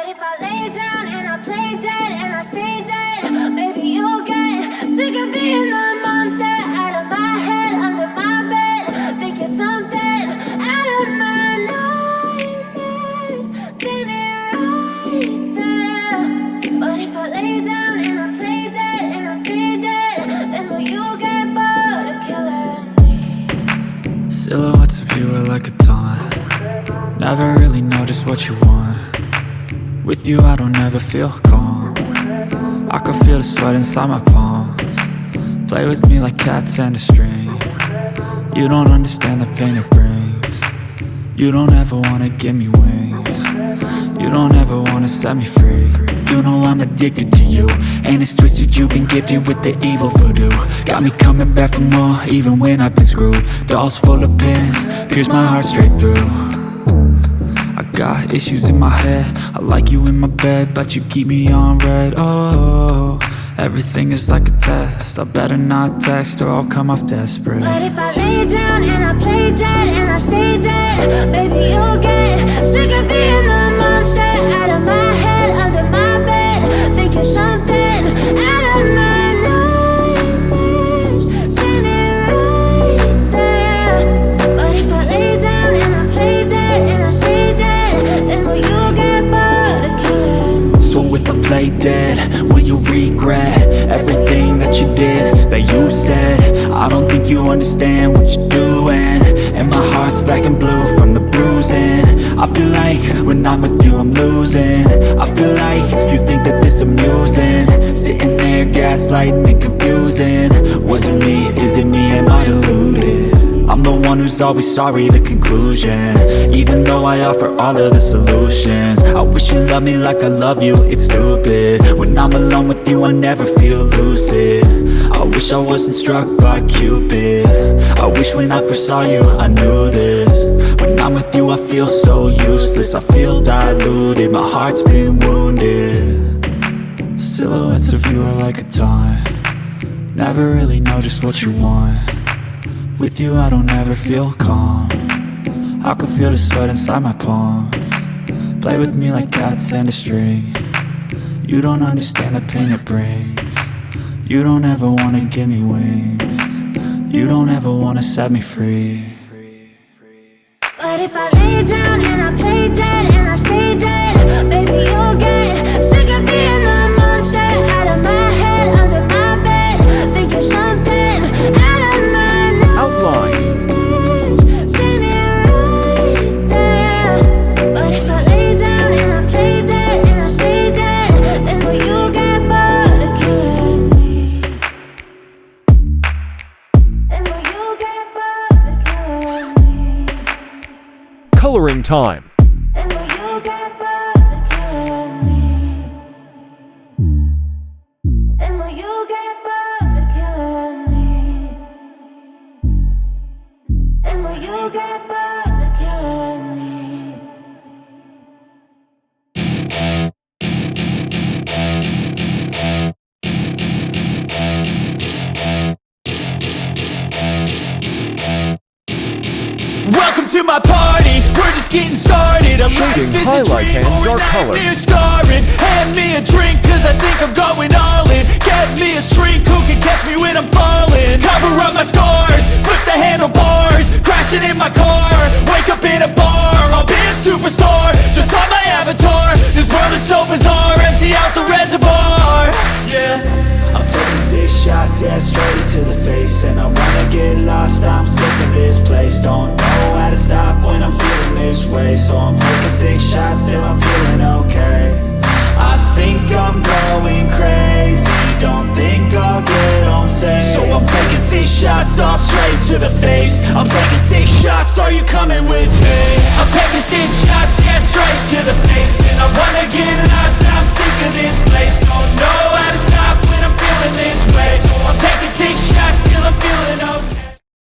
But if I lay down and I play dead and I stay dead, maybe you'll get sick of being the monster out of my head, under my bed. Think you're something out of my nightmares, standing right there. But if I lay down and I play dead and I stay dead, then will you get bored of killing me? Silhouettes of you are like a taunt. Never really know just what you want. With you I don't ever feel calm. I can feel the sweat inside my palms. Play with me like cats and a string. You don't understand the pain it brings. You don't ever wanna give me wings. You don't ever wanna set me free. You know I'm addicted to you, and it's twisted, you've been gifted with the evil voodoo. Got me coming back for more, even when I've been screwed. Dolls full of pins, pierce my heart straight through. I got issues in my head, I like you in my bed, but you keep me on red. Oh, everything is like a test, I better not text or I'll come off desperate. But if I lay down and I play dead and I stay dead, baby you'll get sick of being the monster out of my head, under my bed. Think you're something out of my nightmares, standing right there. But if I lay down and I play dead and I stay dead, then will you get bored of killing me? So if I play dead, will you regret everything that you did, that you said? I don't think you understand what you're doing, and my heart's black and blue from the bruising. I feel like when I'm with you I'm losing. I feel like you think that this amusing, sitting there gaslighting and confusing. Was it me? Is it me? Am I deluded? I'm the one who's always sorry, the conclusion, even though I offer all of the solutions. I wish you loved me like I love you, it's stupid. When I'm alone with you I never feel lucid. I wish I wasn't struck by Cupid. I wish when I first saw you I knew this. When I'm with you I feel so useless, I feel diluted, my heart's been wounded. Silhouettes of you are like a taunt. Never really know just what you want. With you I don't ever feel calm. I can feel the sweat inside my palms. Play with me like cats and a string. You don't understand the pain it brings. You don't ever wanna give me wings. You don't ever wanna set me free. But if I lay down and I play dead and I stay dead, baby you'll get sick of being the monster out of my head, under my bed. Think you're something out of my nightmares, standing right there. But if I lay down and I play dead and I stay dead, then will you get bored of killing me? Then will you get bored of killing me? Coloring time. Then will you get bored of killing me? Then will you get bored of killing me? Then will you get bored of killing me? Welcome to my party, we're just getting started. A Shading, life is highlight, a dream and or dark a color. nightmare scarring. Hand me a drink, cause I think I'm going all in. Get me a shrink who can catch me when I'm falling. Cover up my scars, flip the handlebars, crashing in my car, wake up in a bar. I'll be a superstar, just on my avatar. This world is so bizarre, empty out the reservoir. Yeah, I'm taking 6 shots, yeah, straight to the face. And I wanna get lost, I'm sick of this place. Don't know how to stop when I'm feeling this way. So I'm taking 6 shots till I'm feeling okay. I think I'm going crazy, don't think I'll get home safe. So I'm taking 6 shots, all straight to the face. I'm taking 6 shots, are you coming with me? I'm taking 6 shots, yeah, straight to the face. And I wanna get lost, I'm sick of this place. Don't know how to stop when I'm feeling this way. So I'm taking 6 shots till I'm feeling okay.